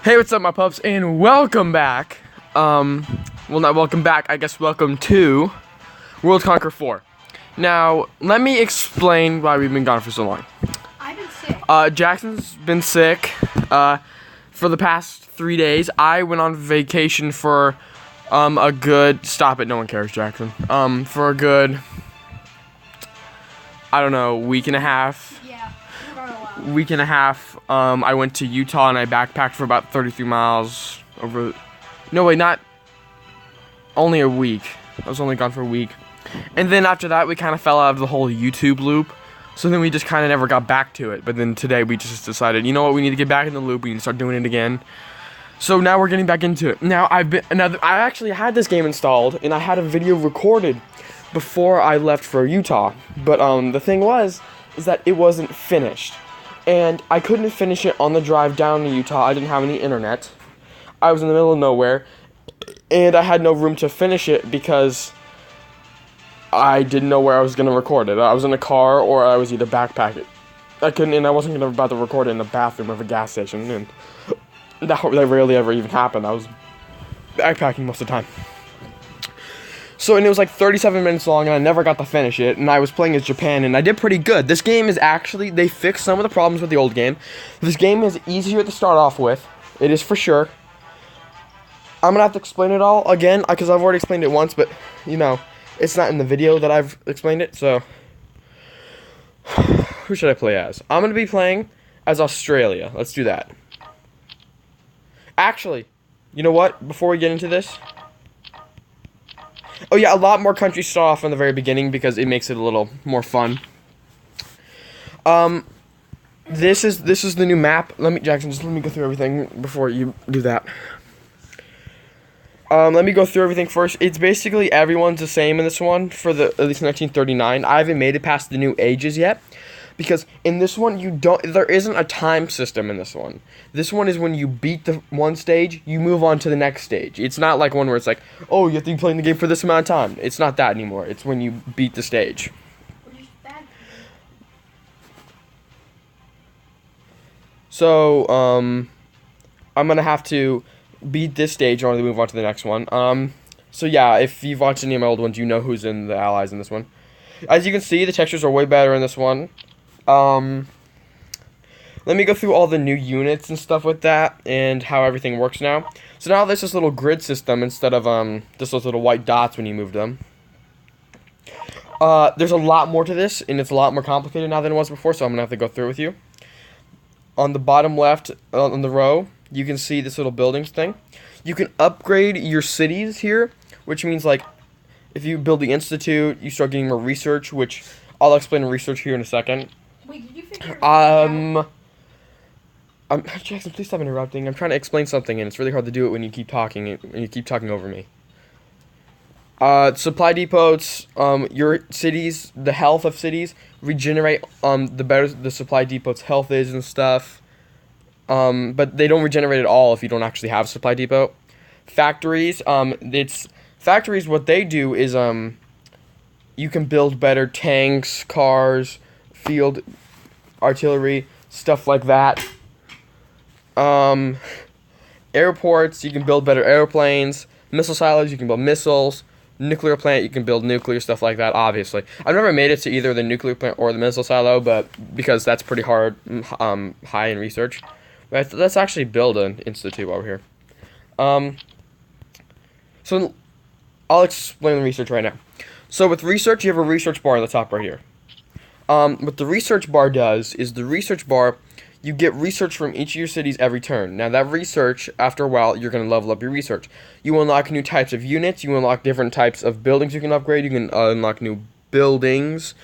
Hey, what's up, my pups, and welcome back. Well, not welcome back, I guess welcome to World Conqueror 4. Now, let me explain why we've been gone for so long. I've been sick. Jackson's been sick, for the past 3 days. I went on vacation for, a good, stop it, no one cares, Jackson. For a good, I don't know, week and a half. Yeah, for a while. Week and a half. I went to Utah and I backpacked for about 33 miles over. No, wait, not. Only a week. I was only gone for a week. And then after that, we kind of fell out of the whole YouTube loop. So then we just kind of never got back to it. But then today we just decided, you know what, we need to get back in the loop. We need to start doing it again. So now we're getting back into it. Now I actually had this game installed and I had a video recorded before I left for Utah. But the thing is that it wasn't finished. And I couldn't finish it on the drive down to Utah. I didn't have any internet. I was in the middle of nowhere. And I had no room to finish it because I didn't know where I was going to record it. I was in a car or I was either backpacking. I wasn't about to record it in the bathroom of a gas station. And that rarely ever even happened. I was backpacking most of the time. So, and it was like 37 minutes long, and I never got to finish it, and I was playing as Japan, and I did pretty good. This game is actually, they fixed some of the problems with the old game. This game is easier to start off with. It is for sure. I'm going to have to explain it all again, because I've already explained it once, but, you know, it's not in the video that I've explained it, so. Who should I play as? I'm going to be playing as Australia. Let's do that. Actually, you know what? Before we get into this. Oh yeah, a lot more countries start off in the very beginning because it makes it a little more fun. This is the new map. Jackson, just let me go through everything before you do that. Let me go through everything first. It's basically everyone's the same in this one for at least 1939. I haven't made it past the new ages yet. Because in this one, there isn't a time system in this one. This one is when you beat the one stage, you move on to the next stage. It's not like one where it's like, oh, you have to be playing the game for this amount of time. It's not that anymore. It's when you beat the stage. So, I'm going to have to beat this stage in order to move on to the next one. So yeah, if you've watched any of my old ones, you know who's in the allies in this one. As you can see, the textures are way better in this one. Let me go through all the new units and stuff with that and how everything works now. So now there's this little grid system instead of just those little white dots when you move them. There's a lot more to this, and it's a lot more complicated now than it was before, so I'm going to have to go through with you. On the bottom left, on the row, you can see this little buildings thing. You can upgrade your cities here, which means, like, if you build the institute, you start getting more research, which I'll explain research here in a second. Wait, did you figure it out? Jackson, please stop interrupting. I'm trying to explain something, and it's really hard to do it when you keep talking, and you keep talking over me. Supply depots, your cities, the health of cities, regenerate, the better the supply depot's health is and stuff. But they don't regenerate at all if you don't actually have a supply depot. Factories, factories, what they do is, you can build better tanks, cars, field artillery, stuff like that. Airports, you can build better airplanes. Missile silos, you can build missiles. Nuclear plant, you can build nuclear, stuff like that, obviously. I've never made it to either the nuclear plant or the missile silo, but because that's pretty hard, high in research. But let's actually build an institute while we're here. So I'll explain the research right now. So with research, you have a research bar on the top right here. What the research bar does is the research bar, you get research from each of your cities every turn. Now that research, after a while, you're going to level up your research. You unlock new types of units, you unlock different types of buildings you can upgrade, you can unlock new buildings,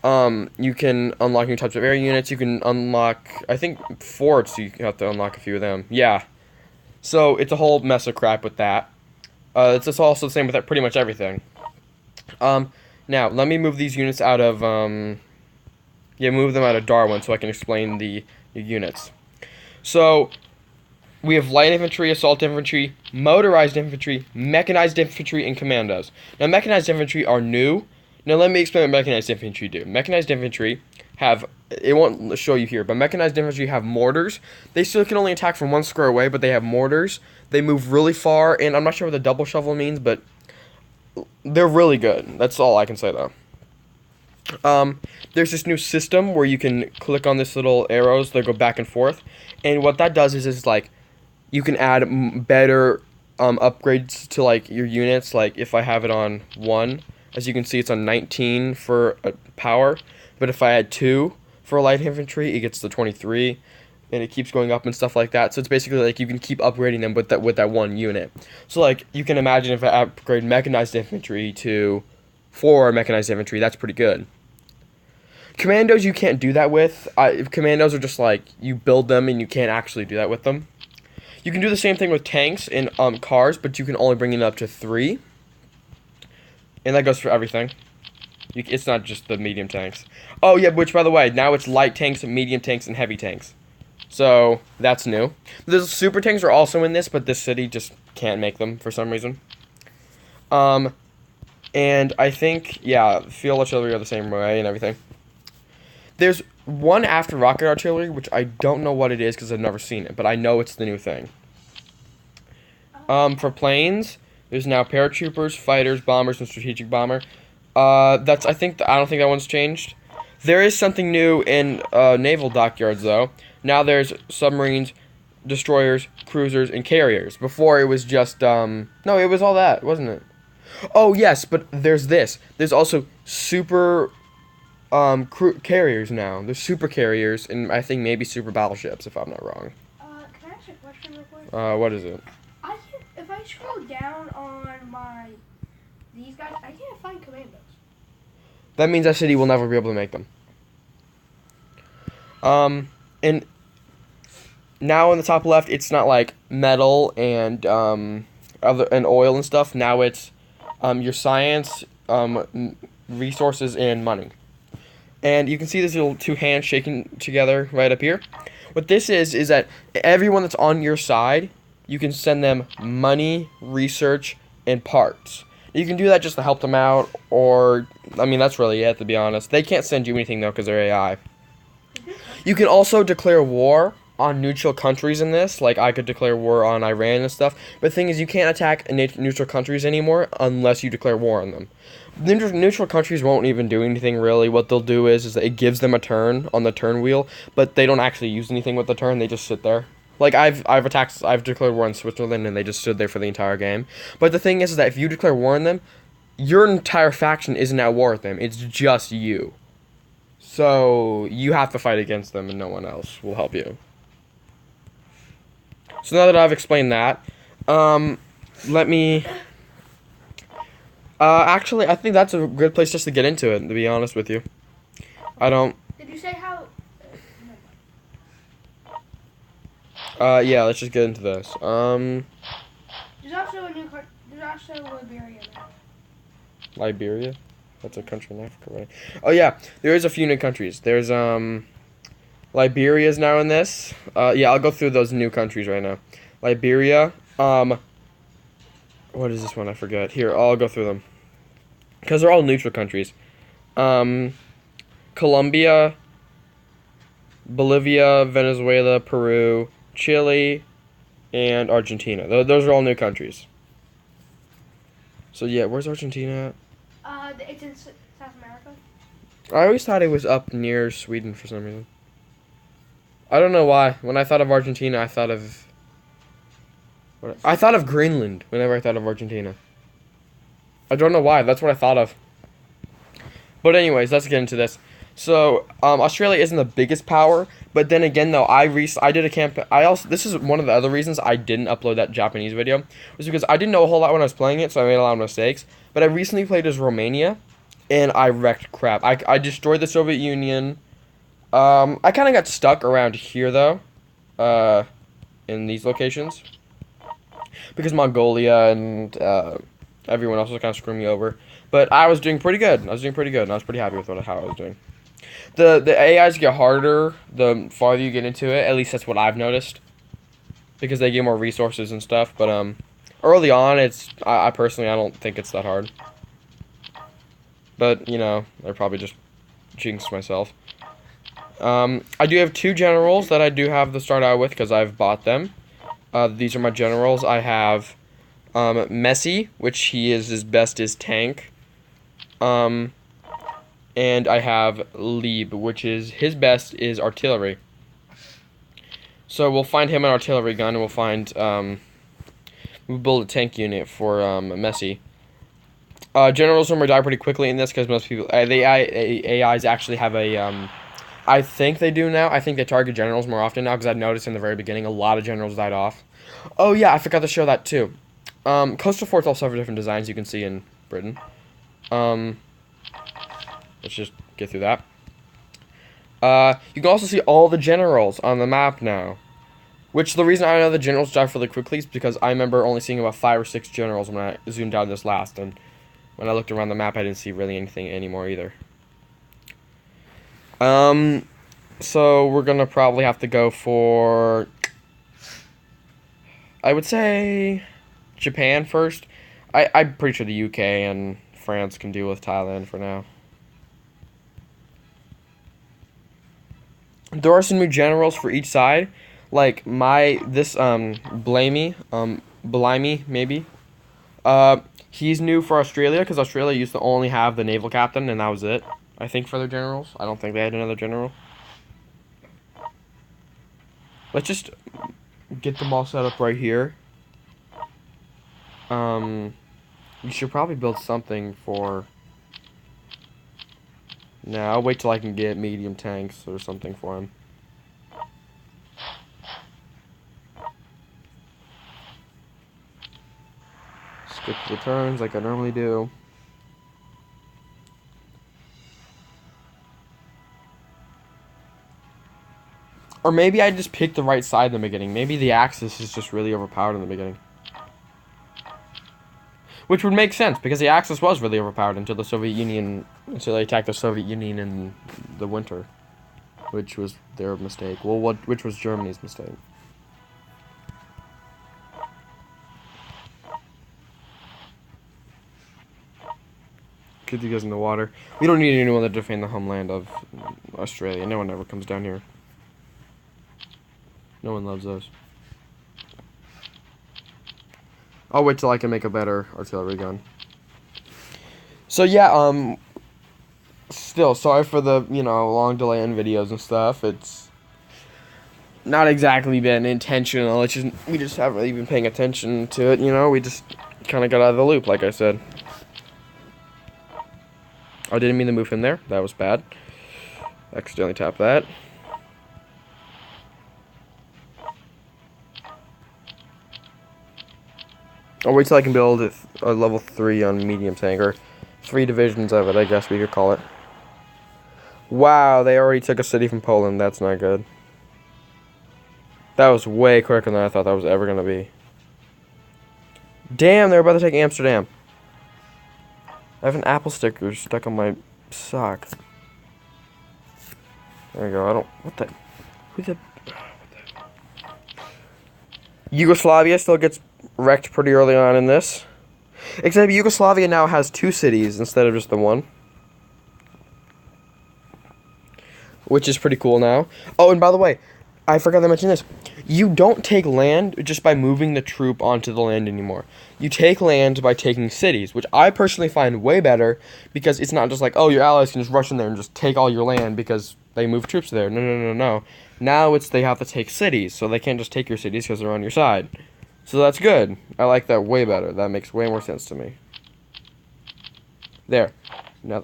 you can unlock new types of air units, you can unlock, I think, forts, you have to unlock a few of them. Yeah. So it's a whole mess of crap with that. It's just also the same with pretty much everything. Now, let me move these units out of, move them out of Darwin so I can explain the units. So, we have light infantry, assault infantry, motorized infantry, mechanized infantry, and commandos. Now, mechanized infantry are new. Now, let me explain what mechanized infantry do. Mechanized infantry have, it won't show you here, but mechanized infantry have mortars. They still can only attack from 1 square away, but they have mortars. They move really far, and I'm not sure what the double shovel means, but they're really good. That's all I can say, though. There's this new system where you can click on this little arrows that go back and forth, and what that does is like, you can add better upgrades to like your units. Like if I have it on 1, as you can see, it's on 19 for power, but if I add 2 for light infantry, it gets to 23, and it keeps going up and stuff like that. So it's basically like you can keep upgrading them with that one unit. So like you can imagine if I upgrade mechanized infantry to 4 mechanized infantry, that's pretty good. Commandos you can't do that with. Commandos are just like you build them and you can't actually do that with them. You can do the same thing with tanks and cars, but you can only bring it up to 3. And that goes for everything. It's not just the medium tanks. Oh yeah, which by the way, now it's light tanks, medium tanks, and heavy tanks. So that's new. The super tanks are also in this, but this city just can't make them for some reason. And I think, yeah, field artillery are the same way and everything. There's one after rocket artillery, which I don't know what it is because I've never seen it, but I know it's the new thing. For planes, there's now paratroopers, fighters, bombers, and strategic bomber. I don't think that one's changed. There is something new in naval dockyards though. Now there's submarines, destroyers, cruisers, and carriers. Before it was just no, it was all that, wasn't it? Oh yes, but there's this. There's also super carriers now. There's super carriers, and I think maybe super battleships, if I'm not wrong. Can I ask you a question real quick? What is it? If I scroll down on these guys, I can't find commandos. That means that city will never be able to make them. And now in the top left, it's not like metal and oil and stuff. Now it's your science, resources, and money. And you can see these little 2 hands shaking together right up here. What this is that everyone that's on your side, you can send them money, research, and parts. You can do that just to help them out, or, I mean, that's really it, to be honest. They can't send you anything, though, because they're AI. You can also declare war on neutral countries in this. Like, I could declare war on Iran and stuff. But the thing is, you can't attack neutral countries anymore unless you declare war on them. Neutral countries won't even do anything, really. What they'll do is it gives them a turn on the turn wheel, but they don't actually use anything with the turn. They just sit there. Like, I've declared war on Switzerland, and they just stood there for the entire game. But the thing is that if you declare war on them, your entire faction isn't at war with them. It's just you. So, you have to fight against them, and no one else will help you. So now that I've explained that, let me... actually, I think that's a good place just to get into it, to be honest with you. Did you say how... Yeah, let's just get into this. There's also a new country. There's also Liberia now. Liberia? That's a country in Africa, right? Oh, yeah, there is a few new countries. There's, Liberia's now in this. Yeah, I'll go through those new countries right now. Liberia, what is this one? I forget. Here, I'll go through them. Because they're all neutral countries. Colombia, Bolivia, Venezuela, Peru, Chile, and Argentina. Those are all new countries. So, yeah, where's Argentina at? It's in South America. I always thought it was up near Sweden for some reason. I don't know why. When I thought of Argentina, I thought of Greenland whenever I thought of Argentina. I don't know why. That's what I thought of. But anyways, let's get into this. So, Australia isn't the biggest power, but then again, though, I did a campaign. This is one of the other reasons I didn't upload that Japanese video, was because I didn't know a whole lot when I was playing it, so I made a lot of mistakes. But I recently played as Romania, and I wrecked crap. I destroyed the Soviet Union. I kind of got stuck around here, though, in these locations, because Mongolia and everyone else was kind of screwing me over. But I was doing pretty good. And I was pretty happy with how I was doing. The AIs get harder the farther you get into it. At least that's what I've noticed, because they get more resources and stuff. But early on, I personally don't think it's that hard. But you know, I probably just jinxed myself. I do have 2 generals that I do have to start out with because I've bought them. These are my generals. I have Messi, which he is his best is tank. And I have Lieb, which is his best is artillery. So we'll find him an artillery gun, and we'll find we'll build a tank unit for Messi. Generals normally die pretty quickly in this because most people the AIs actually have a I think they do now. I think they target generals more often now because I noticed in the very beginning a lot of generals died off. Oh yeah, I forgot to show that too. Coastal forts also have different designs you can see in Britain. Let's just get through that. You can also see all the generals on the map now. Which the reason I know the generals die really quickly is because I remember only seeing about 5 or 6 generals when I zoomed out this last, and when I looked around the map I didn't see really anything anymore either. So we're gonna probably have to go for, I would say, Japan first. I'm pretty sure the UK and France can deal with Thailand for now. There are some new generals for each side, like Blamey, maybe. He's new for Australia because Australia used to only have the naval captain and that was it. I think for their generals. I don't think they had another general. Let's just get them all set up right here. You should probably build something for... No, I'll wait till I can get medium tanks or something for him. Skip the turns like I normally do. Or maybe I just picked the right side in the beginning. Maybe the Axis is just really overpowered in the beginning. Which would make sense, because the Axis was really overpowered until the Soviet Union... Until they attacked the Soviet Union in the winter. Which was their mistake. Well, which was Germany's mistake. Get you guys in the water. We don't need anyone to defend the homeland of Australia. No one ever comes down here. No one loves those. I'll wait till I can make a better artillery gun. So yeah, still, sorry for the, long delay in videos and stuff. It's not exactly been intentional. It's just, we just haven't really been paying attention to it, We just kind of got out of the loop, like I said. I didn't mean to move him there. That was bad. Accidentally tapped that. I'll wait till I can build a level 3 on medium tank, or 3 divisions of it, I guess we could call it. Wow, they already took a city from Poland. That's not good. That was way quicker than I thought that was ever going to be. Damn, they're about to take Amsterdam. I have an apple sticker stuck on my sock. There you go. I don't... What the... Yugoslavia still gets wrecked pretty early on in this. Except Yugoslavia now has 2 cities instead of just the 1. Which is pretty cool now. Oh, and by the way, I forgot to mention this. You don't take land just by moving the troop onto the land anymore. You take land by taking cities, which I personally find way better because it's not just like, oh, your allies can just rush in there and just take all your land because they move troops there. No. Now it's they have to take cities, so they can't just take your cities because they're on your side. So that's good. I like that way better. That makes way more sense to me. There. Now,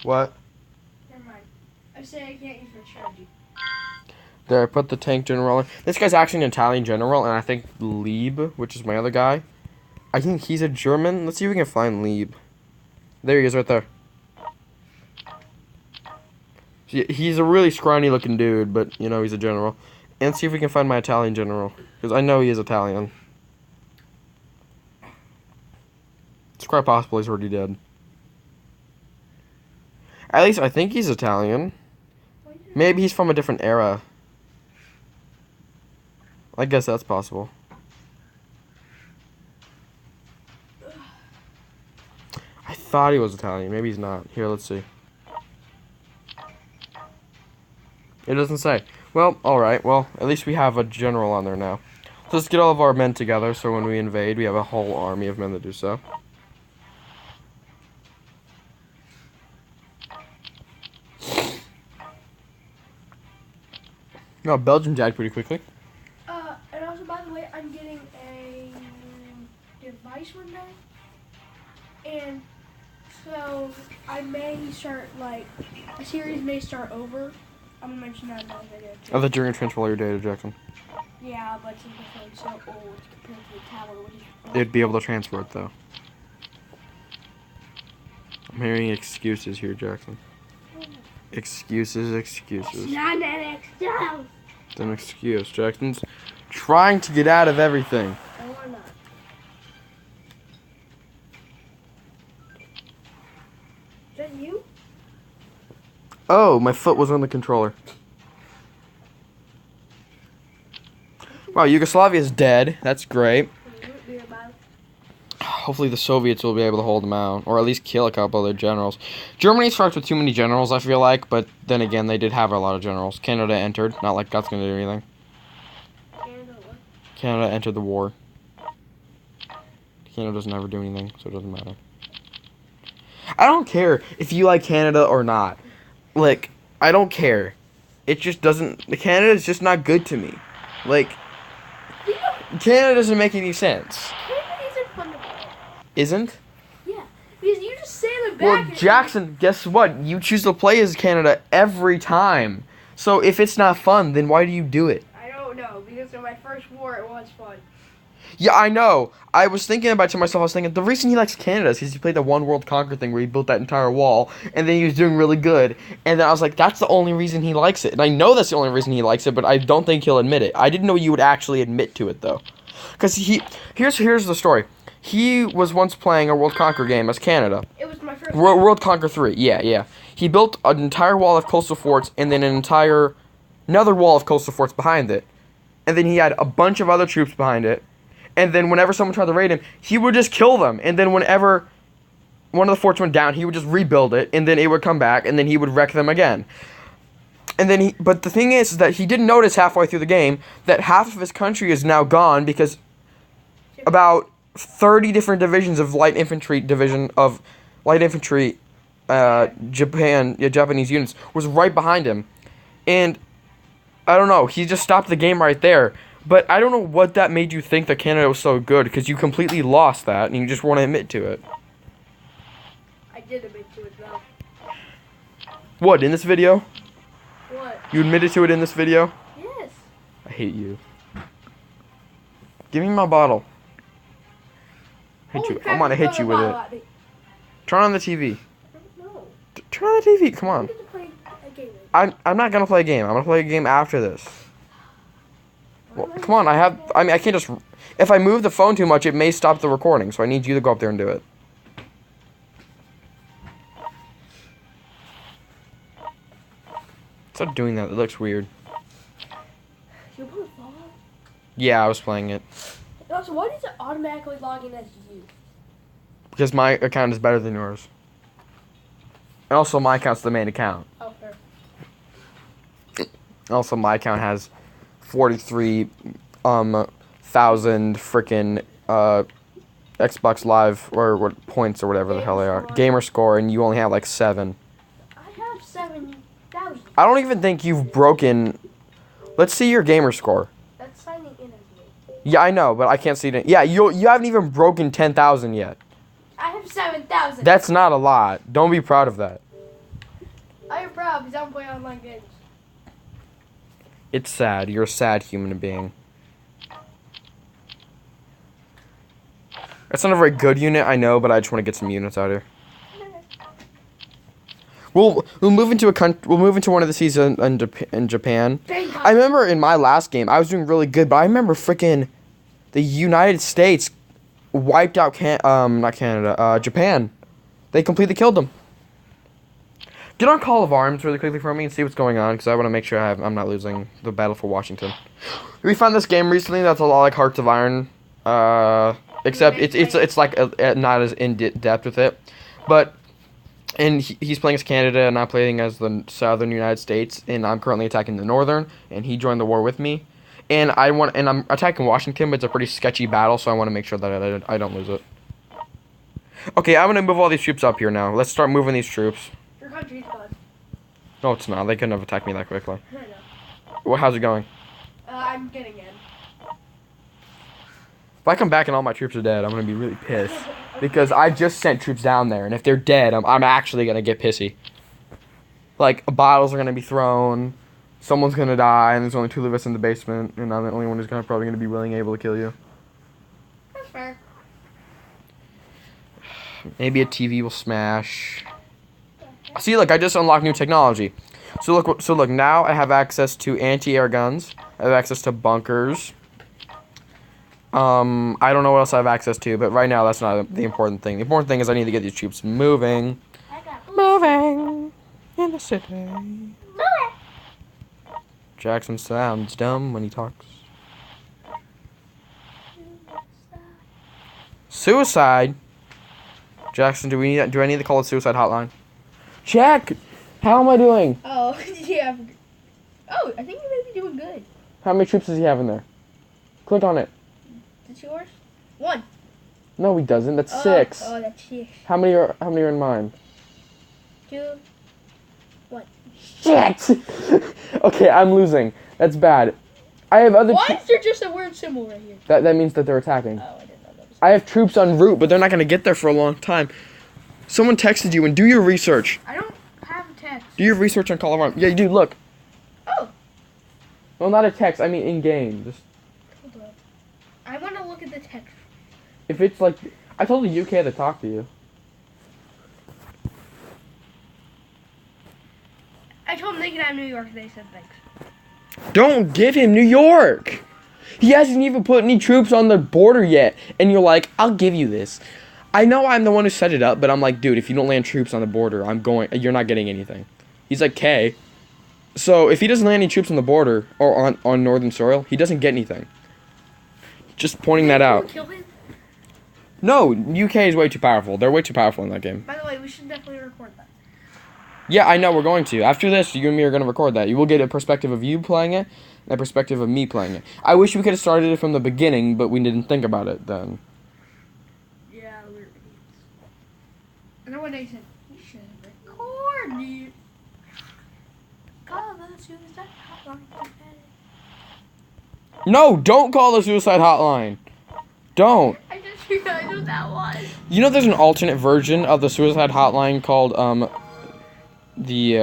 what? Never mind. I say I can't use my strategy. There, I put the tank general in. This guy's actually an Italian general, and I think Lieb, which is my other guy, I think he's a German. Let's see if we can find Lieb. There he is right there. He's a really scrawny looking dude, but, he's a general. And see if we can find my Italian general, because I know he is Italian. It's quite possible he's already dead. At least I think he's Italian. Maybe he's from a different era. I guess that's possible. I thought he was Italian. Maybe he's not. Here, let's see. It doesn't say. Well, alright. Well, at least we have a general on there now. So let's get all of our men together so when we invade, we have a whole army of men that do so. No, Belgium died pretty quickly. And also, by the way, I'm getting a device one day. And so I may start, like, a series may start over. I'm going to mention that in another video, too. I thought you were going to transfer all your data, Jackson. Yeah, but since the phone's so old compared to the tablet, which is They'd be able to transfer it, though. I'm hearing excuses here, Jackson. Excuses. It's not an excuse. It's an excuse. Jackson's trying to get out of everything. No, we're not. Is that you? Oh, my foot was on the controller. Wow, Yugoslavia is dead. That's great. Hopefully the Soviets will be able to hold them out, or at least kill a couple of their generals. Germany starts with too many generals, I feel like, but then again, they did have a lot of generals. Canada entered. Not like that's going to do anything. Canada what? Canada entered the war. Canada doesn't ever do anything, so it doesn't matter. I don't care if you like Canada or not. Like, I don't care. It just doesn't... Canada's just not good to me. Like, Canada doesn't make any sense. Canada isn't fun to play. Isn't? Yeah, because you just sit in the back. Well, and Jackson, guess what? You choose to play as Canada every time. So if it's not fun, then why do you do it? I don't know, because in my first war, it was fun. Yeah, I know. I was thinking about it to myself. I was thinking, the reason he likes Canada is because he played the One World Conquer thing where he built that entire wall, and then he was doing really good. And then I was like, that's the only reason he likes it. And I know that's the only reason he likes it, but I don't think he'll admit it. I didn't know you would actually admit to it, though. Because here's the story. He was once playing a World Conquer game as Canada. It was my first World Conquer 3, yeah. He built an entire wall of coastal forts, and then another wall of coastal forts behind it. And then he had a bunch of other troops behind it. And then whenever someone tried to raid him, he would just kill them. And then whenever one of the forts went down, he would just rebuild it, and then it would come back, and then he would wreck them again. And then but the thing is that he didn't notice halfway through the game that half of his country is now gone because about 30 different divisions of Japanese units was right behind him. And I don't know, he just stopped the game right there. But I don't know what that made you think that Canada was so good, because you completely lost that, and you just want to admit to it. I did admit to it, though. What, in this video? What? You admitted to it in this video? Yes. I hate you. Give me my bottle. Hit you. I'm gonna hit you with it. Turn on the TV. No. Turn on the TV, come on. I get to play a game. I'm not gonna play a game. I'm gonna play a game after this. Well, come on, I can't just... If I move the phone too much, it may stop the recording, so I need you to go up there and do it. Stop doing that, it looks weird. You put a phone? Yeah, I was playing it. Also, why does it automatically log in as you? Because my account is better than yours. And also, my account's the main account. Oh, fair. Also, my account has 43,000 frickin' Xbox Live or what points or whatever the hell they are. Gamer score, and you only have like 7. I have 7,000. I don't even think you've broken. Let's see your gamer score. That's signing in as me. Yeah, I know, but I can't see it. Yeah, you haven't even broken 10,000 yet. I have 7,000. That's not a lot. Don't be proud of that. I am proud because I'm playing online games. It's sad. You're a sad human being. That's not a very good unit, I know, but I just want to get some units out here. We'll move into one of the seasons in Japan. I remember in my last game, I was doing really good, but I remember frickin' the United States wiped out Japan. They completely killed them. Get on Call of Arms really quickly for me and see what's going on, because I want to make sure I'm not losing the battle for Washington. We found this game recently that's a lot like Hearts of Iron, except it's like not as in depth with it, but And he's playing as Canada, and I'm playing as the southern United States, and I'm currently attacking the northern, and he joined the war with me. And I'm attacking Washington, but it's a pretty sketchy battle, so I want to make sure that I don't lose it. Okay, I'm gonna move all these troops up here now. Let's start moving these troops. Your country's gone. No, it's not. They couldn't have attacked me that quickly. I know. Well, how's it going? I'm getting in. If I come back and all my troops are dead, I'm gonna be really pissed. Because I just sent troops down there, and if they're dead, I'm actually gonna get pissy. Like, bottles are gonna be thrown, someone's gonna die, and there's only 2 of us in the basement, and I'm the only one who's probably gonna be willing and able to kill you. That's fair. Maybe a TV will smash. See, look, I just unlocked new technology. So look, now I have access to anti-air guns. I have access to bunkers. I don't know what else I have access to, but right now that's not the important thing. The important thing is I need to get these troops moving. Moving in the city. Jackson sounds dumb when he talks. Suicide? Jackson, do I need to call a suicide hotline? Jack, how am I doing? Oh, yeah. Oh, I think you may be doing good. How many troops does he have in there? Click on it. Is it yours? 1. No, he doesn't. That's 6. Oh, that's 6. How many are in mine? 2. 1. Shit! Okay, I'm losing. That's bad. I have other. Why is there just a weird symbol right here? That means that they're attacking. Oh, I didn't know that was. I have troops en route, but they're not gonna get there for a long time. Someone texted you and do your research. I don't have a text. Do your research on Call of Arms. Yeah, you do. Look. Oh. Well, not a text. I mean, in game. Just Hold up. I want to look at the text. if it's like, I told the UK to talk to you. I told them they could have New York. They said thanks. Don't give him New York. He hasn't even put any troops on the border yet, and you're like, I'll give you this. I know I'm the one who set it up, but I'm like, dude, if you don't land troops on the border, you're not getting anything. He's like, okay. So if he doesn't land any troops on the border or on northern soil, he doesn't get anything. Just pointing that out. Kill him? No, UK is way too powerful. They're way too powerful in that game. By the way, we should definitely record that. Yeah, I know, we're going to. After this, you and me are going to record that. You will get a perspective of you playing it, and a perspective of me playing it. I wish we could have started it from the beginning, but we didn't think about it then. Yeah, we were idiots. And then when they said, we should record it. Call the suicide hotline. No, don't call the suicide hotline. Don't. I just realized what that was. You know there's an alternate version of the suicide hotline called, the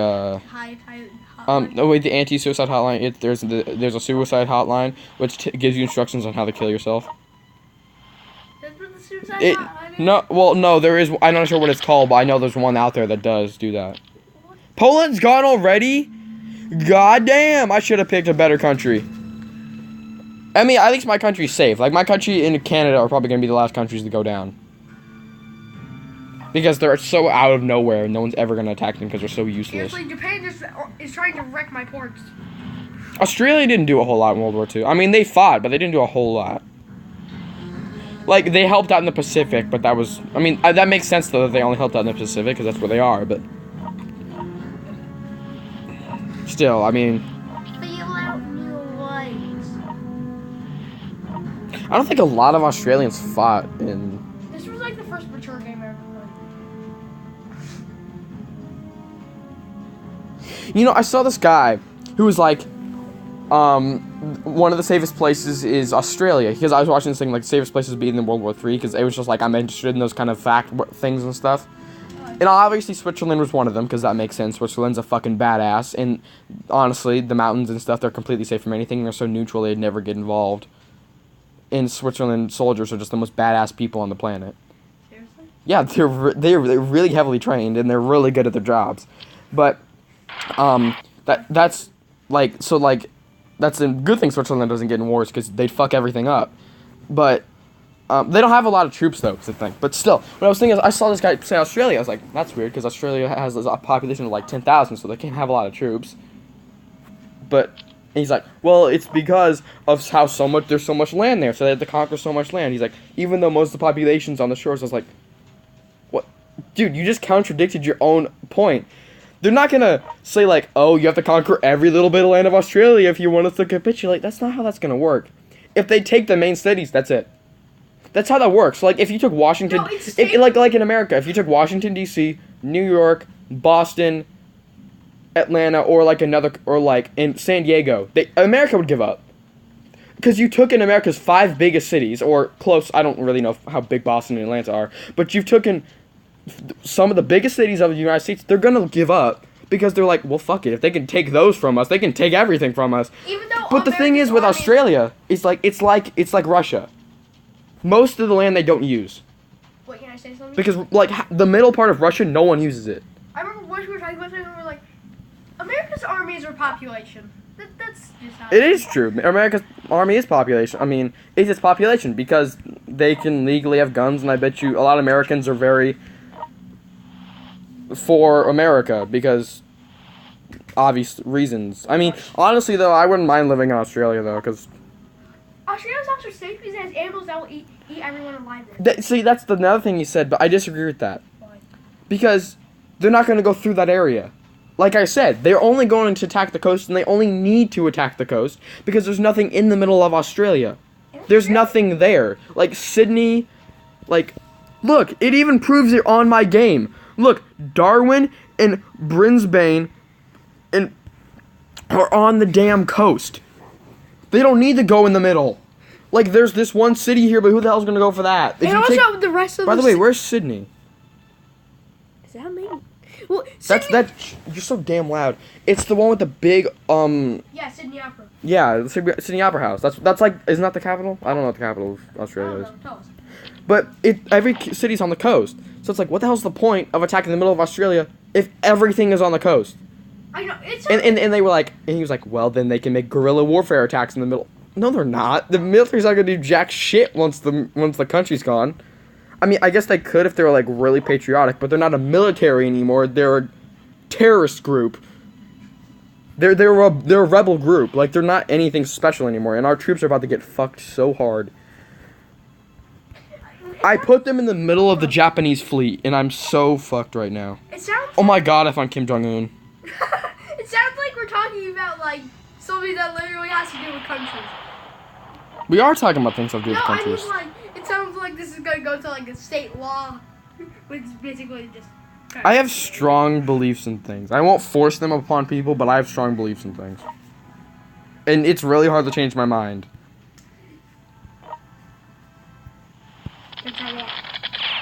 anti-suicide hotline. There's a suicide hotline which gives you instructions on how to kill yourself. That's what the suicide hotline is? No, there is. I'm not sure what it's called, but I know there's one out there that does do that. Poland's gone already? God damn, I should have picked a better country. I mean, at least my country's safe. Like, my country and Canada are probably going to be the last countries to go down. Because they're so out of nowhere, and no one's ever going to attack them because they're so useless. Seriously, Japan just is trying to wreck my ports. Australia didn't do a whole lot in World War II. I mean, they fought, but they didn't do a whole lot. Like, they helped out in the Pacific, but that was... I mean, that makes sense, though, that they only helped out in the Pacific, because that's where they are, but... Still, I mean... Feel out new lights. I don't think a lot of Australians fought in... This was like the first mature game I ever played. You know, I saw this guy who was like, one of the safest places is Australia. Because I was watching this thing, like, safest places being in World War III, because it was just like, I'm interested in those kind of things and stuff. And obviously Switzerland was one of them, because that makes sense. Switzerland's a fucking badass. And honestly, the mountains and stuff, they're completely safe from anything. They're so neutral, they'd never get involved. In Switzerland, soldiers are just the most badass people on the planet. Seriously? Yeah, they're really heavily trained, and they're really good at their jobs. But, that's a good thing Switzerland doesn't get in wars, because they'd fuck everything up. But, they don't have a lot of troops, though, I think. But still, what I was thinking is, I saw this guy say Australia. I was like, that's weird, because Australia has a population of like 10,000, so they can't have a lot of troops. But he's like, well, it's because of how there's so much land there, so they had to conquer so much land. He's like, even though most of the population's on the shores, I was like, what? dude, you just contradicted your own point. They're not gonna say like, oh, you have to conquer every little bit of land of Australia if you want us to capitulate. That's not how that's gonna work. If they take the main cities, that's it. That's how that works. Like if you took Washington, like in America, if you took Washington D.C., New York, Boston, Atlanta, or like in San Diego, America would give up. Because you took in America's 5 biggest cities, or close, I don't really know how big Boston and Atlanta are, but you've taken some of the biggest cities of the United States, they're going to give up. Because they're like, well, fuck it. If they can take those from us, they can take everything from us. Even though but the thing is, with Australia, it's like Russia. Most of the land they don't use. Wait, can I say something? Because, like, the middle part of Russia, no one uses it. I remember once we were talking about something, and we were like, America's army is our population. That's just how it is true. America's army is population. I mean, it's its population because they can legally have guns, and I bet you a lot of Americans are very for America because obvious reasons. I mean, honestly, though, I wouldn't mind living in Australia, though, because Australia's also safe because it has animals that will eat everyone alive there. See, that's another thing you said, but I disagree with that. Why? Because they're not going to go through that area. Like I said, they're only going to attack the coast, and they only need to attack the coast because there's nothing in the middle of Australia. There's nothing there. Like, Sydney, like, look, it even proves it on my game. Look, Darwin and Brisbane are on the damn coast. They don't need to go in the middle. Like, there's this one city here, but who the hell's going to go for that? And also, the rest of By the way, where's Sydney? Is that me? Well, You're so damn loud. It's the one with the big, Yeah, Sydney Opera. Yeah, the Sydney Opera House. That's like, isn't that the capital? I don't know what the capital of Australia is. Tell us. But every city's on the coast. So it's like, what the hell's the point of attacking the middle of Australia if everything is on the coast? I know, it's... And they were like, and he was like, well, then they can make guerrilla warfare attacks in the middle. No, they're not. The military's not gonna do jack shit once the country's gone. I mean, I guess they could if they were, like, really patriotic, but they're not a military anymore. They're a terrorist group. They're a rebel group. Like, they're not anything special anymore, and our troops are about to get fucked so hard. I put them in the middle of the Japanese fleet, and I'm so fucked right now. It sounds... Oh my god, if I'm Kim Jong-un. It sounds like we're talking about, like, something that literally has to do with countries. We are talking about things that do with No, countries. I mean, like, it sounds like this is going to go to, like, a state law, which is basically just... I have strong beliefs in things. I won't force them upon people, but I have strong beliefs in things. And it's really hard to change my mind.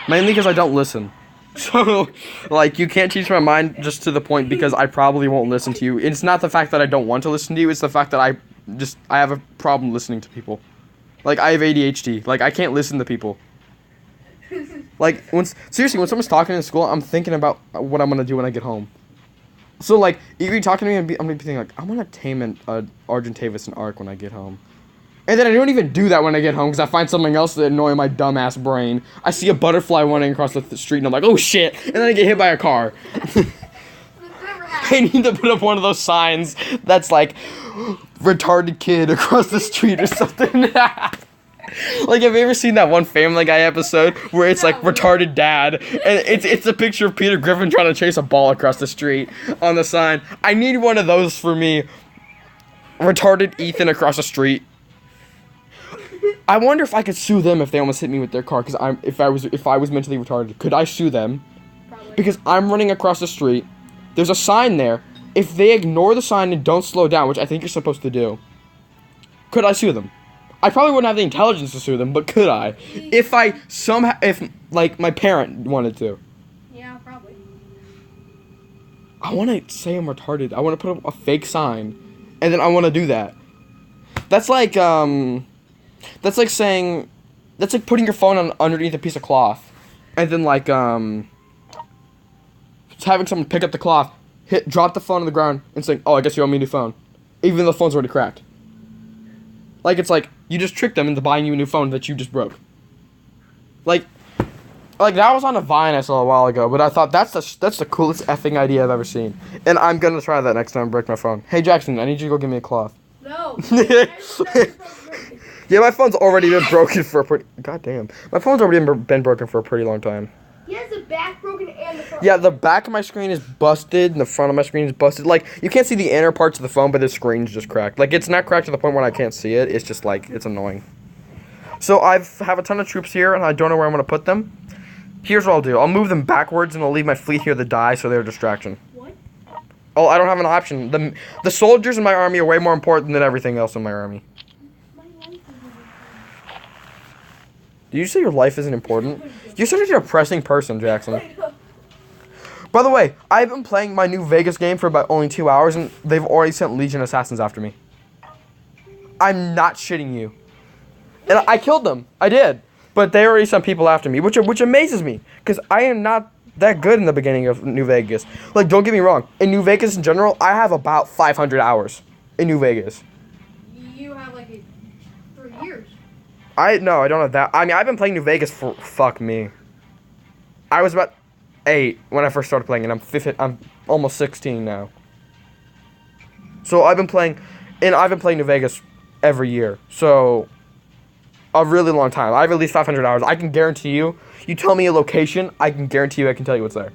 Mainly because I don't listen. So, like, you can't change my mind just to the point because I probably won't listen to you. It's not the fact that I don't want to listen to you, it's the fact that I have a problem listening to people. Like, I have ADHD. Like, I can't listen to people. Like, seriously, when someone's talking in school, I'm thinking about what I'm going to do when I get home. So, like, if you're talking to me, I'm going to be thinking, like, I'm going to tame an Argentavis and Arc when I get home. And then I don't even do that when I get home because I find something else to annoy my dumbass brain. I see a butterfly running across the street and I'm like, oh shit, and then I get hit by a car. I need to put up one of those signs that's like, retarded kid across the street or something. Like, have you ever seen that one Family Guy episode where it's like retarded dad, and it's a picture of Peter Griffin trying to chase a ball across the street on the sign? I need one of those for me. Retarded Ethan across the street. I wonder if I could sue them if they almost hit me with their car, because if I was mentally retarded, could I sue them? Probably. Because I'm running across the street. There's a sign there. If they ignore the sign and don't slow down, which I think you're supposed to do, could I sue them? I probably wouldn't have the intelligence to sue them, but could I? If like my parent wanted to. Yeah, probably. I want to say I'm retarded. I want to put up a fake sign, and then I want to do that. That's like saying, that's like putting your phone on underneath a piece of cloth, and then like having someone pick up the cloth, drop the phone on the ground, and saying, "Oh, I guess you owe me a new phone," even though the phone's already cracked. Like, it's like you just tricked them into buying you a new phone that you just broke. Like that was on a Vine I saw a while ago, but I thought that's the coolest effing idea I've ever seen, and I'm gonna try that next time I break my phone. Hey Jackson, I need you to go get me a cloth. No. Yeah, my phone's already been broken for a pretty... God damn. My phone's already been broken for a pretty long time. He has the back broken and the front. Yeah, the back of my screen is busted and the front of my screen is busted. Like, you can't see the inner parts of the phone, but the screen's just cracked. Like, it's not cracked to the point where I can't see it. It's just, like, it's annoying. So I have a ton of troops here, and I don't know where I'm going to put them. Here's what I'll do. I'll move them backwards, and I'll leave my fleet here to die so they're a distraction. What? Oh, I don't have an option. The soldiers in my army are way more important than everything else in my army. My life is Did you say your life isn't important? You're such a depressing person, Jackson. I know. By the way, I've been playing my new Vegas game for about only 2 hours, and they've already sent Legion assassins after me. I'm not shitting you. And I killed them. I did. But they already sent people after me, which amazes me, because I am not that good in the beginning of New Vegas. Like, don't get me wrong. In New Vegas in general, I have about 500 hours in New Vegas. You have like 3 years. No, I don't have that. I mean, I've been playing New Vegas for, fuck me. I was about 8 when I first started playing, and I'm almost 16 now. So I've been playing New Vegas every year. So a really long time. I have at least 500 hours. I can guarantee you. You tell me a location, I can guarantee you I can tell you what's there.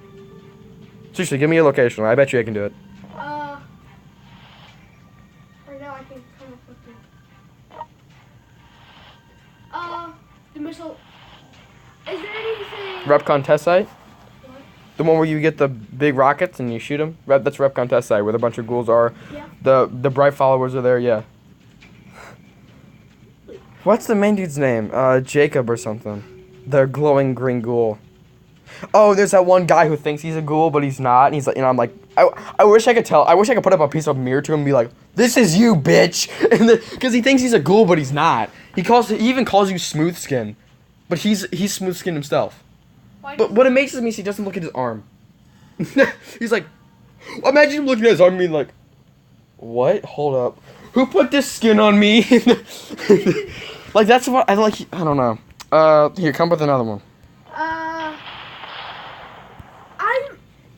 Seriously, give me a location. I bet you I can do it. Right now I can come up with the missile. Is there anything? Repcon test site? What? The one where you get the big rockets and you shoot them? That's Repcon test site, where the bunch of ghouls are. Yeah. The bright followers are there, yeah. What's the main dude's name? Jacob or something. The glowing green ghoul. Oh, there's that one guy who thinks he's a ghoul, but he's not. And he's like, I'm like, I wish I could tell. I wish I could put up a piece of mirror to him and be like, "This is you, bitch," and because he thinks he's a ghoul, but he's not. He even calls you smooth skin, but he's smooth skin himself. But what amazes me is he doesn't look at his arm. He's like, imagine him looking at his arm and being like, "What? Hold up. Who put this skin on me?" Like, that's what I like. I don't know. Here, come with another one.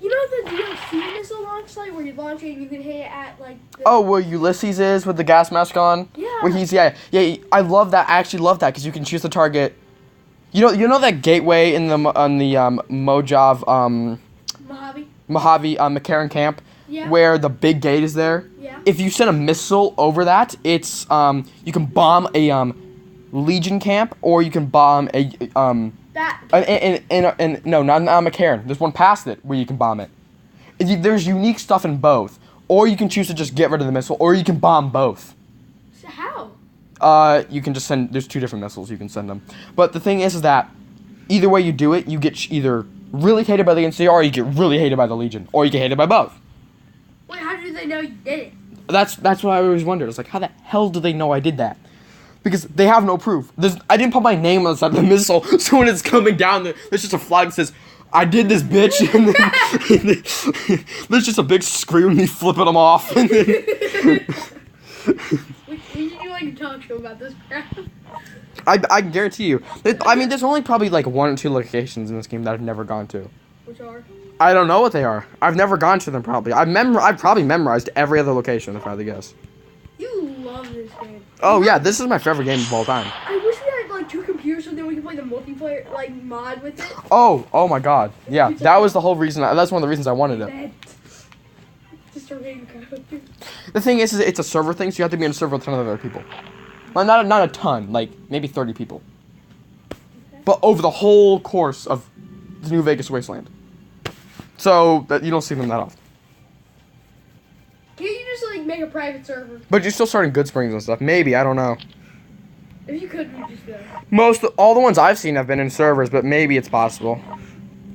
You know the DLC missile launch site where you launch it and you can hit it at like. Oh, where Ulysses is with the gas mask on. Yeah. Where he's I love that. I actually love that because you can choose the target. You know that gateway in the Mojave Mojave McCarran camp. Yeah. Where the big gate is there. Yeah. If you send a missile over that, it's you can bomb a Legion camp, or you can bomb a no, not McCarran. There's one past it where you can bomb it. There's unique stuff in both, or you can choose to just get rid of the missile, or you can bomb both. So how? You can just send. There's 2 different missiles you can send them. But the thing is that either way you do it, you get either really hated by the NCR, or you get really hated by the Legion, or you get hated by both. Wait, how do they know you did it? That's what I always wondered. It's like, how the hell do they know I did that? Because they have no proof. I didn't put my name on the side of the missile, so when it's coming down, there's just a flag that says, "I did this, bitch," and then there's just a big scream and me flipping them off. And then We should do like a talk show about this crap. I guarantee you. I mean, there's only probably like 1 or 2 locations in this game that I've never gone to. Which are? I don't know what they are. I've never gone to them, probably. I've probably memorized every other location, if I had to guess. You love this game. Oh, yeah, this is my favorite game of all time. I wish we had like 2 computers so then we could play the multiplayer like mod with it. Oh my god. Yeah, that was the whole reason. That's one of the reasons I wanted it. Just a rain code. The thing is it's a server thing, so you have to be in a server with a ton of other people. Well, not a ton, like maybe 30 people. Okay. But over the whole course of the New Vegas Wasteland. So that you don't see them that often. Can't you just like make a private server? But you're still starting Good Springs and stuff. Maybe, I don't know. If you could, we'd just go. All the ones I've seen have been in servers, but maybe it's possible.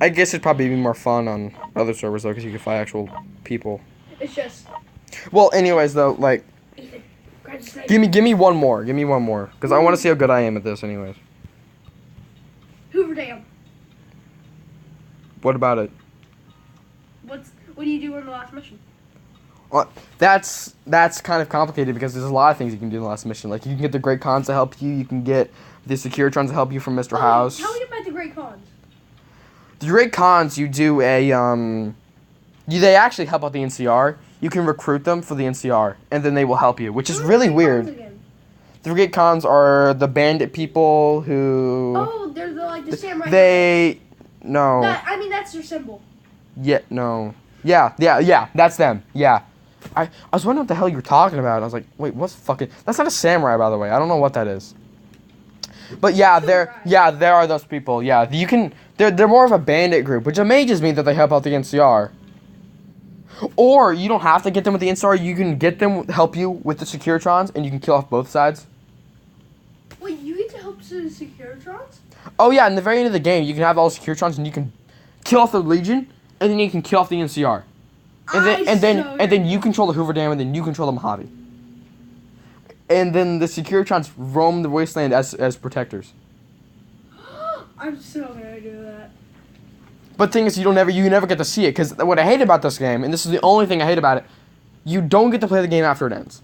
I guess it'd probably be more fun on other servers though, because you can find actual people. It's just. Well, anyways though, like, Ethan, grab the sniper. give me one more, because I want to see how good I am at this, anyways. Hoover Dam. What about it? What do you do in the last mission? That's kind of complicated because there's a lot of things you can do in the last mission. Like, you can get the Great Khans to help you. You can get the Securitrons to help you from Mr. House. Tell me about the Great Khans. The Great Khans, you do a they actually help out the NCR. You can recruit them for the NCR, and then they will help you, which is really weird. The Great Khans are the bandit people who. Oh, they're the samurai. No. I mean, that's their symbol. Yeah, no. Yeah, that's them. Yeah. I was wondering what the hell you were talking about. I was like, wait, what's fucking... That's not a samurai, by the way. I don't know what that is. But yeah, there are those people. Yeah, you can... They're more of a bandit group, which amazes me that they help out the NCR. Or you don't have to get them with the NCR. You can get them help you with the Securitrons, and you can kill off both sides. Wait, you get to help the Securitrons? Oh yeah, in the very end of the game, you can have all the Securitrons, and you can kill off the Legion, and then you can kill off the NCR. And then you control the Hoover Dam, and then you control the Mojave. And then the Securitrons roam the wasteland as protectors. I'm so gonna do that. But thing is, you never get to see it, because what I hate about this game, and this is the only thing I hate about it, you don't get to play the game after it ends.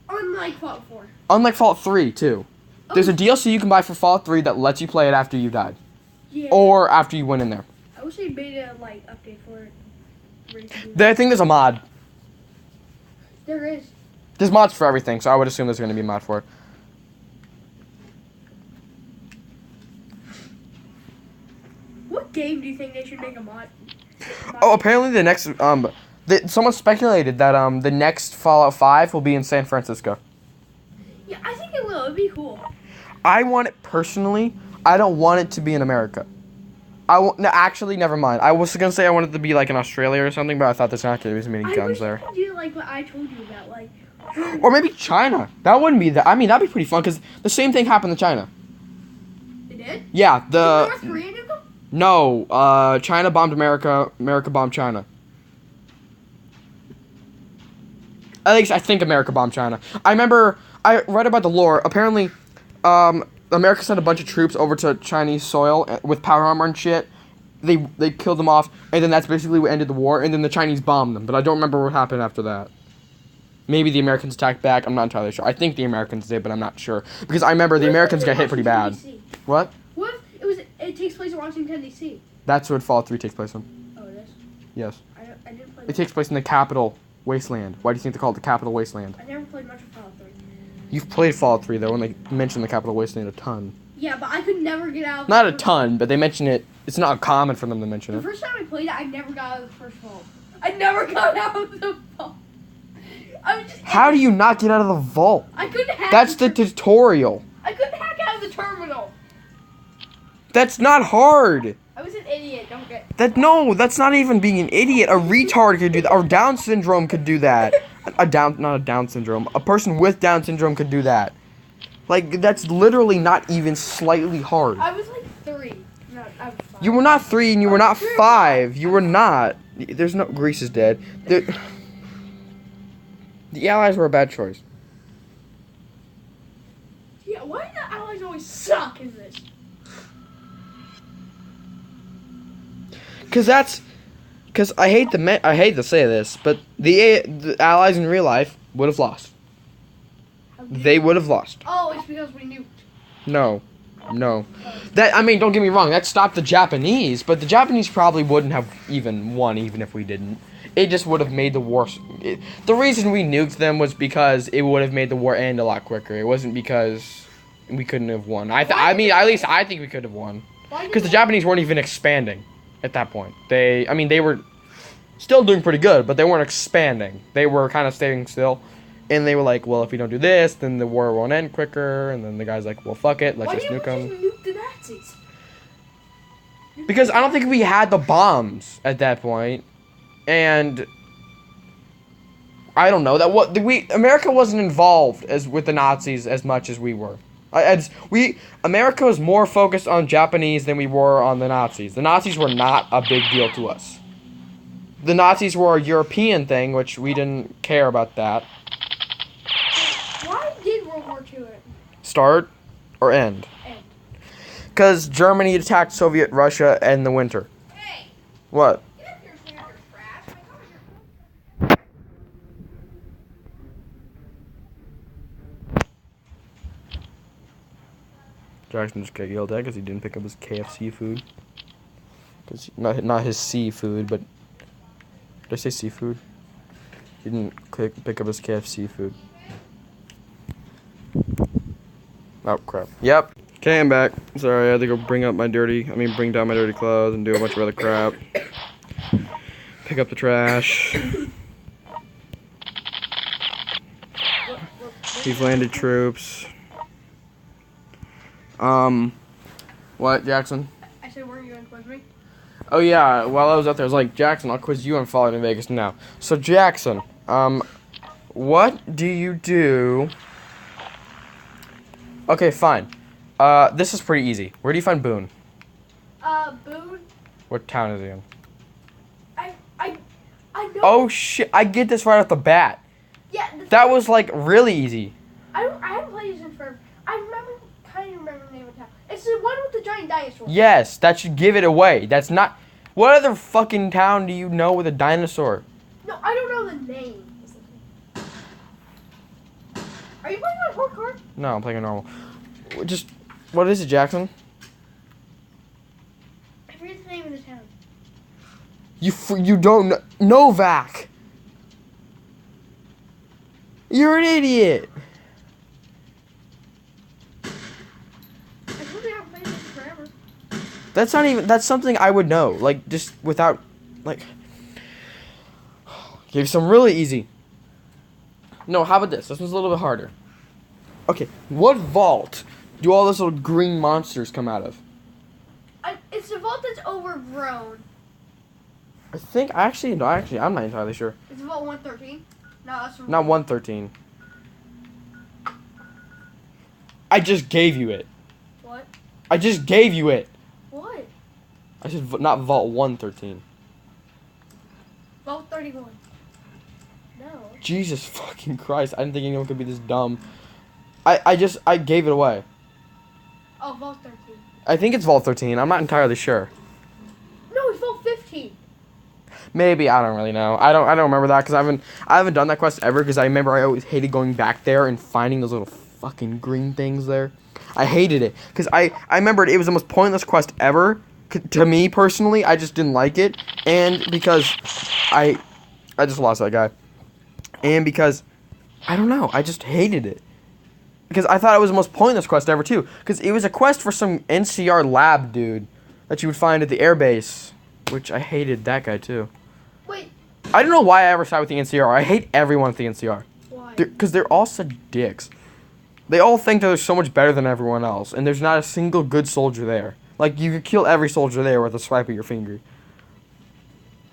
Unlike Fallout 4. Unlike Fallout 3 too. There's a DLC you can buy for Fallout 3 that lets you play it after you died. Yeah. Or after you went in there. I wish they made a update for it. I think there's a mod. There is. There's mods for everything, so I would assume there's going to be a mod for it. What game do you think they should make a mod? Oh, apparently the next someone speculated that the next Fallout 5 will be in San Francisco. Yeah, I think it will. It'd be cool. I want it personally. I don't want it to be in America. No, actually, never mind. I was gonna say I wanted it to be like in Australia or something, but I thought there's not gonna be as many guns there. I wish you could do like what I told you about, like. Or maybe China. That wouldn't be that. I mean, that'd be pretty fun because the same thing happened to China. It did? Yeah. Did North Korea do them? No. China bombed America. America bombed China. At least I think America bombed China. I remember I read about the lore. Apparently, America sent a bunch of troops over to Chinese soil with power armor and shit. They killed them off, and then that's basically what ended the war. And then the Chinese bombed them, but I don't remember what happened after that. Maybe the Americans attacked back. I'm not entirely sure. I think the Americans did, but I'm not sure because I remember the Americans got hit pretty bad. What? What if it takes place in Washington D.C.? That's what Fallout 3 takes place in. Oh, it is. Yes. I didn't play. It takes place in the capital wasteland. Why do you think they call it the capital wasteland? I never played much of Fallout 3. You've played Fallout 3 though, when they mention the capital wasteland a ton. Yeah, but I could never get out of Not a ton, but they mention it. It's not common for them to mention The it. first time I played it, I never got out of the first vault. I never got out of the vault. I was just. How do you not get out of the vault? I couldn't hack. That's the tutorial. I couldn't hack out of the terminal. That's not hard. I was an idiot. Don't get. That's not even being an idiot. A retard could do that. Or Down syndrome could do that. Not a Down syndrome. A person with Down syndrome could do that. Like, that's literally not even slightly hard. I was like 3. No, I was 5. You were not 3 and you were not 5. You were not. There's no... Greece is dead. The Allies were a bad choice. Yeah, why do the Allies always suck in this? Because I hate to say this, but the Allies in real life would have lost. They would have lost. Oh, it's because we nuked. No. Don't get me wrong. That stopped the Japanese, but the Japanese probably wouldn't have even won, even if we didn't. It just would have made the war. The reason we nuked them was because it would have made the war end a lot quicker. It wasn't because we couldn't have won. At least I think we could have won, because the Japanese weren't even expanding at that point. They were still doing pretty good, but they weren't expanding. They were kind of staying still. And they were like, well, if we don't do this, then the war won't end quicker. And then the guy's like, well, fuck it. Let's just nuke them. Why didn't we just nuke the Nazis? Because I don't think we had the bombs at that point. And I don't know. America wasn't involved with the Nazis as much as we were. America was more focused on Japanese than we were on the Nazis. The Nazis were not a big deal to us. The Nazis were a European thing, which we didn't care about that. Why did World War II end? Start or end? End. Because Germany attacked Soviet Russia in the winter. Hey! What? Get up here, standard trash. My car Jackson just got yelled at because he didn't pick up his KFC food. Not his seafood, but... Did I say seafood? He didn't pick up his KFC food. Oh, crap. Yep. Okay, I'm back. Sorry, I had to go bring down my dirty clothes and do a bunch of other crap. Pick up the trash. We've landed troops. What, Jackson? I said, weren't you going to quiz me? Oh yeah, while I was out there, I was like, Jackson, I'll quiz you on Fallout in Vegas now. So Jackson, what do you do? Okay, fine. This is pretty easy. Where do you find Boone? Boone? What town is he in? I know. Oh shit, I get this right off the bat. Yeah. That was like really easy. I haven't played this in forever. I kind of remember the name of the town. It's the one with the giant dinosaur. Yes, that should give it away. That's not. What other fucking town do you know with a dinosaur? No, I don't know the name. Are you playing on hardcore? No, I'm playing a normal. Just, what is it, Jackson? I forget the name of the town. You don't know. Novak. You're an idiot. I told you I haven't played this in forever. That's not even. That's something I would know. Like, just without, like. Give you some really easy. No, how about this? This one's a little bit harder. Okay, what vault do all those little green monsters come out of? It's the vault that's overgrown. I think, actually, I'm not entirely sure. It's vault 113? No, that's Not 113. I just gave you it. What? I just gave you it. What? I said not vault 113. Vault 31. No. Jesus fucking Christ, I didn't think anyone could be this dumb. I gave it away. Oh, vault 13. I think it's vault 13, I'm not entirely sure. No, it's vault 15. Maybe, I don't really know. I don't remember that because I haven't done that quest ever because I remember I always hated going back there and finding those little fucking green things there. I hated it because I remembered it was the most pointless quest ever to me personally. I just didn't like it, and because I just lost that guy, and because I don't know, I just hated it because I thought it was the most pointless quest ever too because it was a quest for some NCR lab dude that you would find at the airbase, which I hated that guy too. Wait. I don't know why I ever side with the NCR. I hate everyone at the NCR. Why? Because they're all such dicks. They all think they're so much better than everyone else, and there's not a single good soldier there. Like, you could kill every soldier there with a swipe of your finger.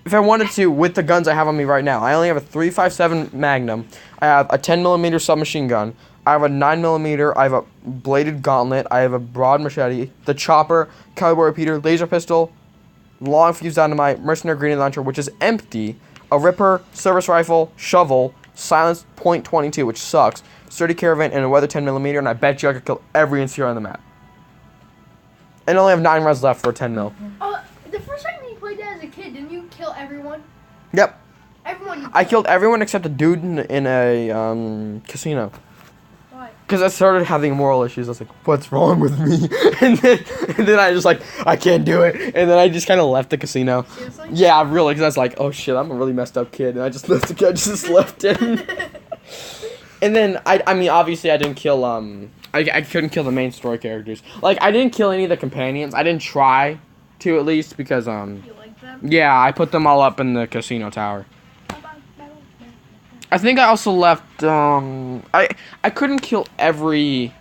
If I wanted to, with the guns I have on me right now, I only have a 3.57 Magnum. I have a 10mm submachine gun. I have a 9mm. I have a bladed gauntlet. I have a broad machete, the chopper, cowboy repeater, laser pistol, long fuse dynamite, mercenary grenade launcher, which is empty, a ripper, service rifle, shovel, silenced .22, which sucks, sturdy caravan, and a weather 10mm, and I bet you I could kill every NCR on the map. And I only have 9 rounds left for a 10mm. The first time you played that as a kid, didn't you kill everyone? Yep. Everyone. I killed everyone except a dude in a casino. Why? Because I started having moral issues. I was like, what's wrong with me? and then I just like, I can't do it. And then I just kind of left the casino. Seriously? Yeah, really, because I was like, oh shit, I'm a really messed up kid. And I just left I just left him. And then, I mean, obviously I didn't kill, I couldn't kill the main story characters. Like, I didn't kill any of the companions. I didn't try to, at least, because, You like them? yeah, I put them all up in the casino tower. I think I also left, I couldn't kill every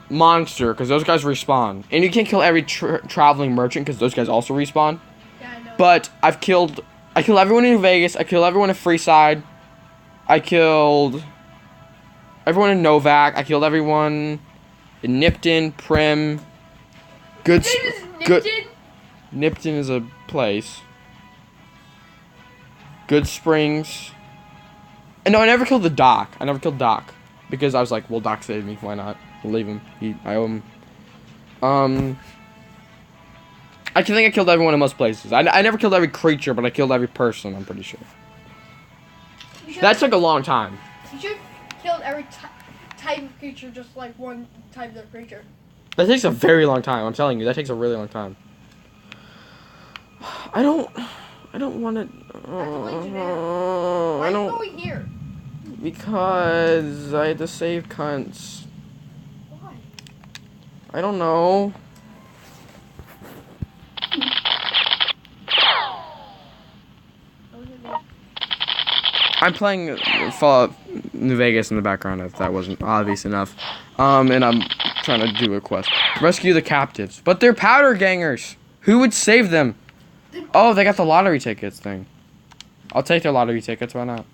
monster, because those guys respawn. And you can't kill every traveling merchant, because those guys also respawn. Yeah, I know. But I killed everyone in Vegas, I killed everyone in Freeside, I killed everyone in Novak, I killed everyone in Nipton, Prim, Nipton is a place. Good Springs. And no, I never killed the Doc. I never killed Doc. Because I was like, well, Doc saved me. Why not? I'll leave him. I owe him. I think I killed everyone in most places. I never killed every creature, but I killed every person, I'm pretty sure. That took a long time. You should have killed every type of creature, just like one type of creature. That takes a very long time. I'm telling you, that takes a really long time. I don't want to. Why are you going here? Because I had to save cunts. Why? I don't know. I'm playing Fallout New Vegas in the background, if that wasn't obvious enough. And I'm trying to do a quest. Rescue the captives. But they're powder gangers. Who would save them? Oh, they got the lottery tickets thing. I'll take their lottery tickets, why not?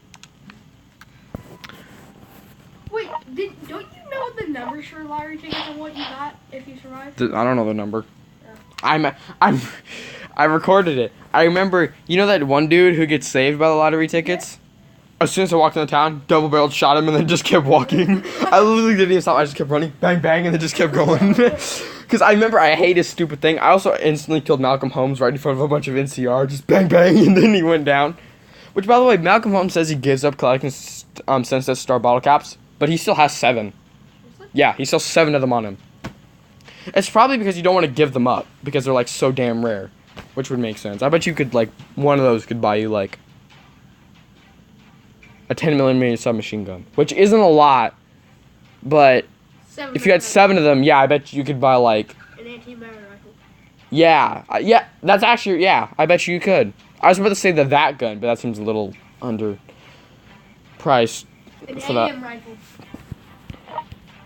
Wait, don't you know the numbers for lottery tickets and what you got if you survived? I don't know the number. I recorded it. I remember, you know that one dude who gets saved by the lottery tickets? As soon as I walked in the town, double-barreled shot him and then just kept walking. I literally didn't even stop. I just kept running, bang, bang, and then just kept going. Because I remember I hate his stupid thing. I also instantly killed Malcolm Holmes right in front of a bunch of NCR. Just bang, bang, and then he went down. Which, by the way, Malcolm Holmes says he gives up collecting Sunset Star bottle caps, but he still has 7. Yeah, he still has 7 of them on him. It's probably because you don't want to give them up, because they're, like, so damn rare. Which would make sense. I bet you could, like, one of those could buy you, like, a 10mm submachine gun, which isn't a lot, but if you had 7 of them, yeah, I bet you could buy like an anti-matter rifle. Yeah, yeah, that's actually, yeah, I bet you could. I was about to say that gun, but that seems a little underpriced for that. AM rifle.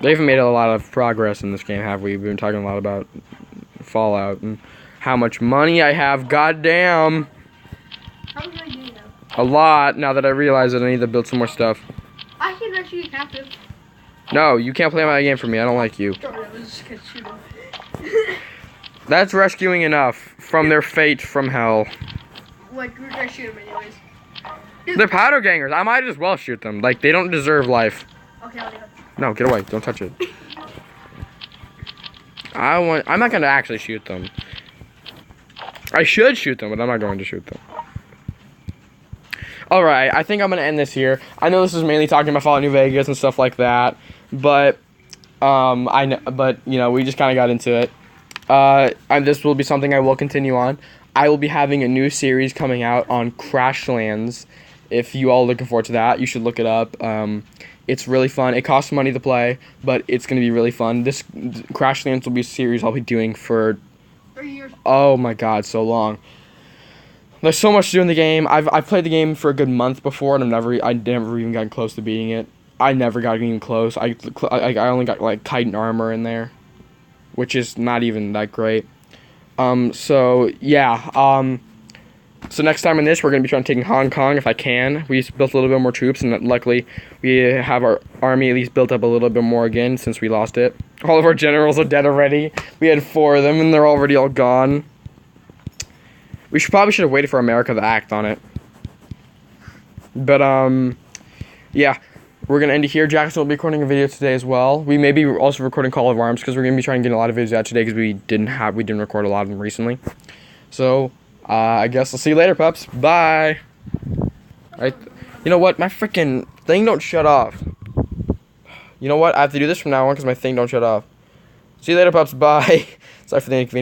They haven't made a lot of progress in this game, have we? We've been talking a lot about Fallout and how much money I have. Goddamn. How much do I do now? A lot, now that I realize that I need to build some more stuff. I can rescue a captive. No, you can't play my game for me. I don't like you. That's rescuing enough from their fate from hell. Like, we're gonna shoot them anyways. They're powder gangers. I might as well shoot them. Like, they don't deserve life. Okay, I'll do it. No, get away. Don't touch it. I'm not gonna actually shoot them. I should shoot them, but I'm not going to shoot them. Alright, I think I'm going to end this here. I know this is mainly talking about Fallout New Vegas and stuff like that, but, you know, we just kind of got into it. And this will be something I will continue on. I will be having a new series coming out on Crashlands. If you all are looking forward to that, you should look it up. It's really fun. It costs money to play, but it's going to be really fun. This Crashlands will be a series I'll be doing for 3 years. Oh my god, so long. There's so much to do in the game. I've played the game for a good month before, and I never even gotten close to beating it. I never got even close. I only got like Titan armor in there, which is not even that great. So yeah. So next time in this, we're gonna be trying to take Hong Kong if I can. We built a little bit more troops, and luckily we have our army at least built up a little bit more again since we lost it. All of our generals are dead already. We had 4 of them, and they're already all gone. We probably should have waited for America to act on it. But, yeah. We're going to end it here. Jackson will be recording a video today as well. We may be also recording Call of Arms because we're going to be trying to get a lot of videos out today because we didn't record a lot of them recently. So, I guess I'll see you later, pups. Bye. You know what? My freaking thing don't shut off. You know what? I have to do this from now on because my thing don't shut off. See you later, pups. Bye. Sorry for the inconvenience.